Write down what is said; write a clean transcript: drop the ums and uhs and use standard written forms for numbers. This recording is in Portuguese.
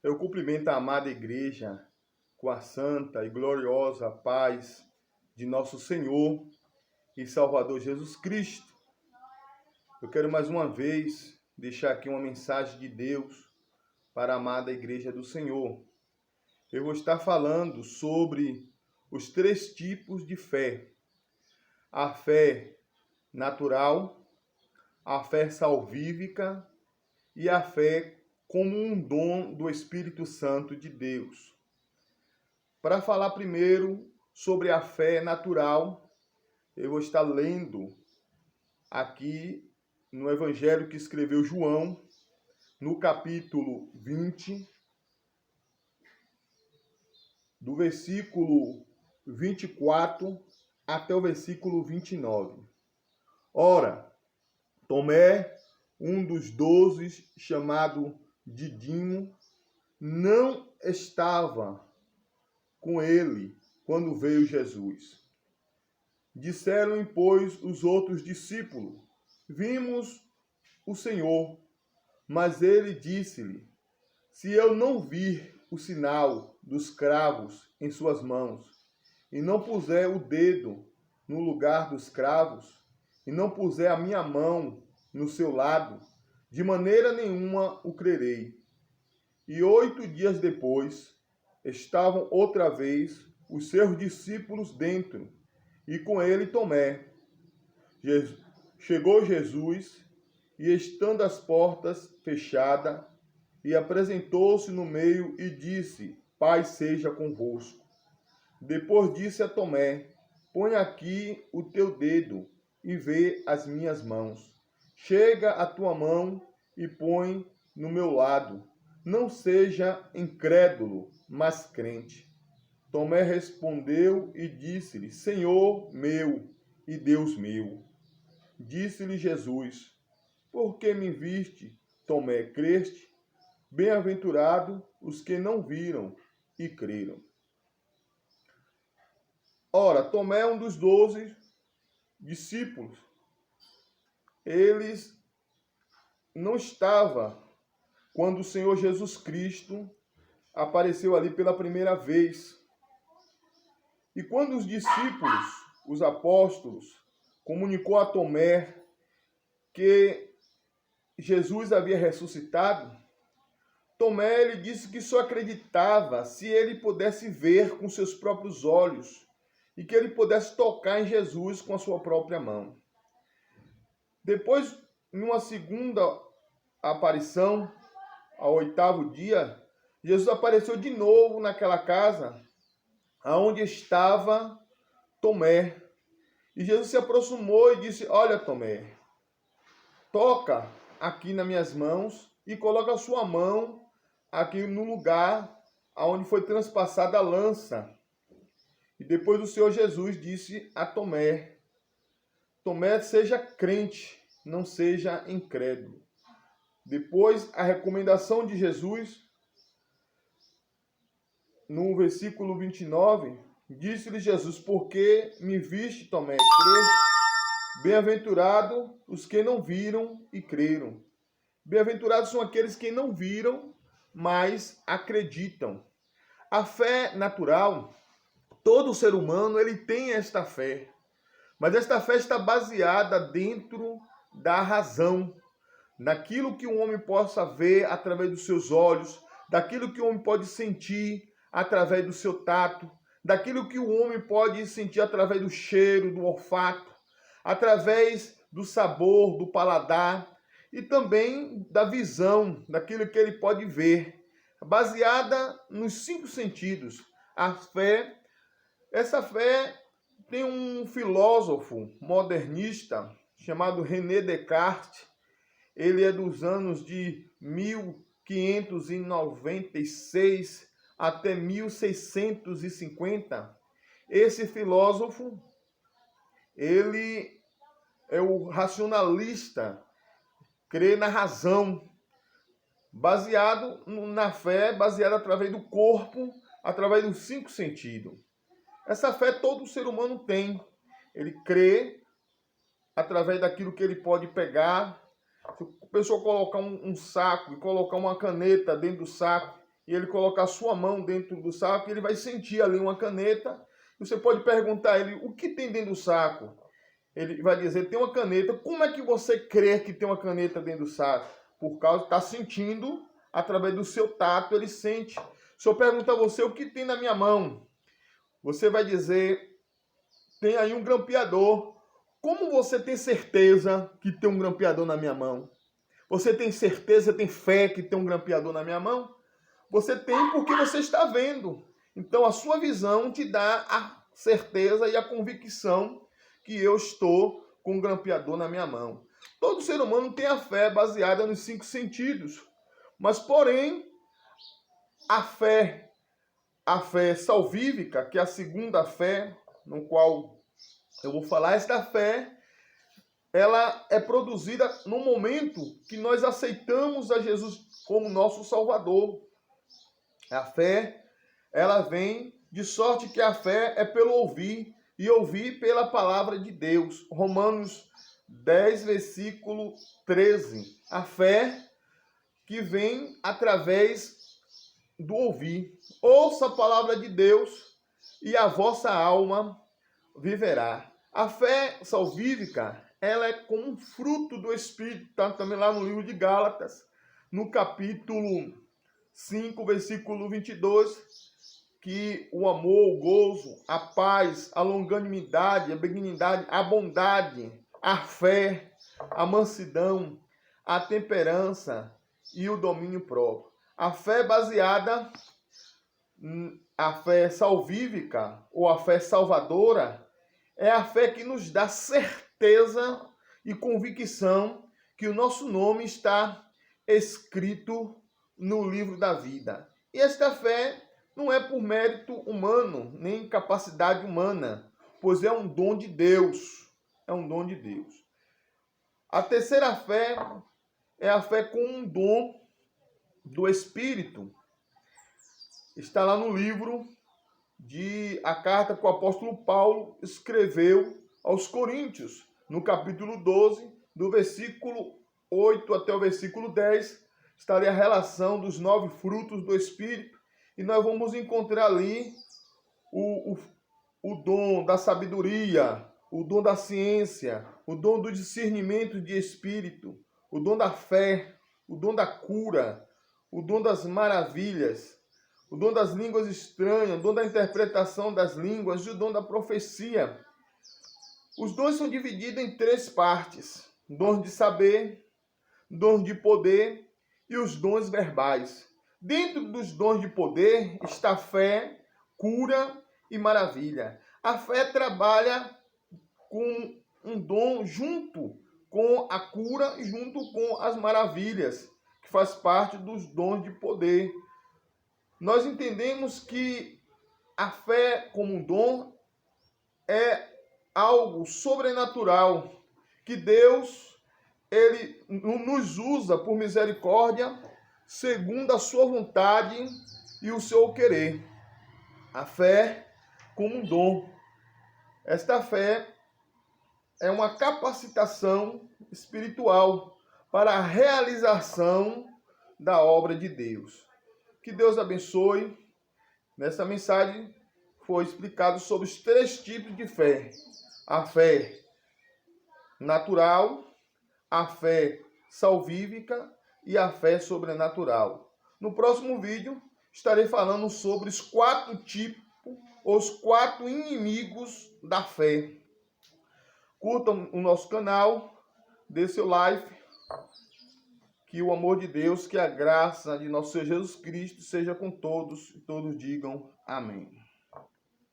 Eu cumprimento a amada igreja com a santa e gloriosa paz de nosso Senhor e Salvador Jesus Cristo. Eu quero mais uma vez deixar aqui uma mensagem de Deus para a amada igreja do Senhor. Eu vou estar falando sobre os três tipos de fé: a fé natural, a fé salvífica e a fé como um dom do Espírito Santo de Deus. Para falar primeiro sobre a fé natural, eu vou estar lendo aqui no Evangelho que escreveu João, no capítulo 20, do versículo 24 até o versículo 29. Ora, Tomé, um dos 12, chamado Didimo, não estava com ele quando veio Jesus. Disseram-lhe, pois, os outros discípulos: Vimos o Senhor. Mas ele disse-lhe: Se eu não vir o sinal dos cravos em suas mãos, e não puser o dedo no lugar dos cravos, e não puser a minha mão no seu lado, de maneira nenhuma o crerei. E 8 dias depois, estavam outra vez os seus discípulos dentro, e com ele Tomé. Chegou Jesus, e estando as portas fechadas, e apresentou-se no meio e disse: Paz seja convosco. Depois disse a Tomé: Põe aqui o teu dedo e vê as minhas mãos. Chega a tua mão e põe no meu lado. Não seja incrédulo, mas crente. Tomé respondeu e disse-lhe: Senhor meu e Deus meu. Disse-lhe Jesus: Por que me viste, Tomé, creste? Bem-aventurado os que não viram e creram. Ora, Tomé é um dos 12 discípulos. Eles não estava quando o Senhor Jesus Cristo apareceu ali pela primeira vez. E quando os discípulos, os apóstolos, comunicou a Tomé que Jesus havia ressuscitado, Tomé lhe disse que só acreditava se ele pudesse ver com seus próprios olhos e que ele pudesse tocar em Jesus com a sua própria mão. Depois, numa segunda aparição, ao 8º dia, Jesus apareceu de novo naquela casa onde estava Tomé. E Jesus se aproximou e disse: Olha, Tomé, toca aqui nas minhas mãos e coloca a sua mão aqui no lugar onde foi transpassada a lança. E depois o Senhor Jesus disse a Tomé: Tomé, seja crente, não seja incrédulo. Depois, a recomendação de Jesus, no versículo 29, disse-lhe Jesus: Porque me viste, Tomé, creste? Bem-aventurado os que não viram e creram. Bem-aventurados são aqueles que não viram, mas acreditam. A fé natural, todo ser humano ele tem esta fé, mas esta fé está baseada dentro da razão, naquilo que o homem possa ver através dos seus olhos, daquilo que o homem pode sentir através do seu tato, daquilo que o homem pode sentir através do cheiro, do olfato, através do sabor, do paladar, e também da visão, daquilo que ele pode ver, baseada nos 5 sentidos. A fé, essa fé tem um filósofo modernista chamado René Descartes. Ele é dos anos de 1596 até 1650. Esse filósofo, ele é o racionalista, crê na razão, baseado na fé, baseada através do corpo, através dos 5 sentidos. Essa fé todo ser humano tem. Ele crê através daquilo que ele pode pegar. Se a pessoa colocar um saco e colocar uma caneta dentro do saco e ele colocar a sua mão dentro do saco, ele vai sentir ali uma caneta. Você pode perguntar a ele o que tem dentro do saco. Ele vai dizer, tem uma caneta. Como é que você crê que tem uma caneta dentro do saco? Por causa que está sentindo, através do seu tato, ele sente. Se eu perguntar a você o que tem na minha mão, você vai dizer, tem aí um grampeador. Como você tem certeza que tem um grampeador na minha mão? Você tem certeza, tem fé que tem um grampeador na minha mão? Você tem porque você está vendo. Então a sua visão te dá a certeza e a convicção que eu estou com um grampeador na minha mão. Todo ser humano tem a fé baseada nos 5 sentidos. Mas, porém, a fé salvífica, que é a segunda fé, no qual eu vou falar, esta fé, ela é produzida no momento que nós aceitamos a Jesus como nosso Salvador. A fé, ela vem de sorte que a fé é pelo ouvir, e ouvir pela palavra de Deus. Romanos 10, versículo 13. A fé que vem através do ouvir. Ouça a palavra de Deus e a vossa alma viverá. A fé salvífica, ela é como um fruto do Espírito, tá? Também lá no livro de Gálatas, no capítulo 5, versículo 22, que o amor, o gozo, a paz, a longanimidade, a benignidade, a bondade, a fé, a mansidão, a temperança e o domínio próprio. A fé baseada, a fé salvífica ou a fé salvadora, é a fé que nos dá certeza e convicção que o nosso nome está escrito no livro da vida. E esta fé não é por mérito humano, nem capacidade humana, pois é um dom de Deus. É um dom de Deus. A terceira fé é a fé com um dom do Espírito. Está lá no livro de a carta que o apóstolo Paulo escreveu aos Coríntios, no capítulo 12, do versículo 8 até o versículo 10, está ali a relação dos 9 frutos do Espírito, e nós vamos encontrar ali o dom da sabedoria, o dom da ciência, o dom do discernimento de espírito, o dom da fé, o dom da cura, o dom das maravilhas, o dom das línguas estranhas, o dom da interpretação das línguas e o dom da profecia. Os dons são divididos em 3 partes: dons de saber, dons de poder e os dons verbais. Dentro dos dons de poder está fé, cura e maravilha. A fé trabalha com um dom junto com a cura e junto com as maravilhas, que faz parte dos dons de poder. Nós entendemos que a fé como um dom é algo sobrenatural, que Deus ele nos usa por misericórdia, segundo a sua vontade e o seu querer. A fé como um dom. Esta fé é uma capacitação espiritual para a realização da obra de Deus. Que Deus abençoe. Nessa mensagem foi explicado sobre os 3 tipos de fé. A fé natural, a fé salvífica e a fé sobrenatural. No próximo vídeo estarei falando sobre os 4 tipos, os 4 inimigos da fé. Curtam o nosso canal, dê seu like, que o amor de Deus, que a graça de nosso Senhor Jesus Cristo seja com todos e todos digam amém.